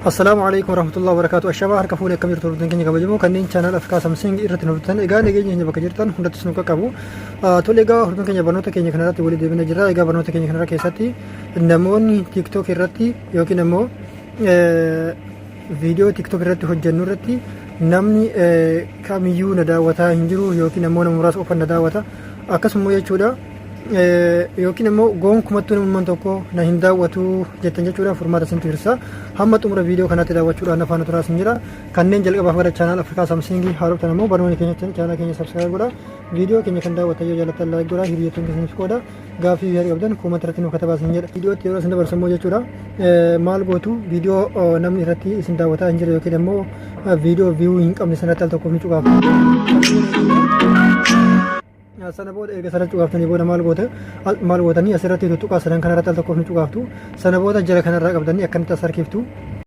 Assalamualaikum warahmatullahi wabarakatuh. Ashabaa harka fuudhee akkam jirtu hordoftoonni keenya kabajamoo kanneen chaanal Afrikaa Samsung irratti nu hordoftan egaa nageenya keenya bakka jirtan hundattis nu qaqqabu. Tole egaa hordoftoonni keenya barnoota keenya kanarratti walii deebinee jirra. Egaa barnoota keenya kanarra keessatti namoonni TikTok irratti yookiin immoo viidiyoo TikTok irratti hojjennu irratti namni kamiyyuu na daawwataa hin jiru yookiin immoo nama muraasa qofan na daawwata akkasuma jechuudha. Yookiin immoo gonkumattuu namummaan tokko na hin daawwatu jettan jechuudha. Furmaata isintu hirsa hamma xumura viidiyoo kanaatti daawwachuudhaan afaan turaas hin jira. Kanneen jalqabaaf gara chaanal Afrikaa Samsung haaroftan immoo barnoonni keenya chaanal keenya subscribe godha. Viidiyoo keenya kan daawwatan yoo jaallattan like godha. Hiriyoottan keessaniif qooda gaaffii yaada qabdan koomenti irratti nu katabaa isin jedha. Viidiyoo yeroo isin dabarsan immoo jechuudha maal gootu viidiyoo namni irratti isin daawwataa hin jiru yookiin immoo viidiyoo view hin qabne sanatti al tokko ni cuqaaf. Sana booda eega sana cuqaaftanii booda maal gootanii asirratti tuttuqaa sadan kanarratti al tokkoof ni cuqaaftu. Sana booda jala kanarraa qabdanii akkanatti as harkiftu.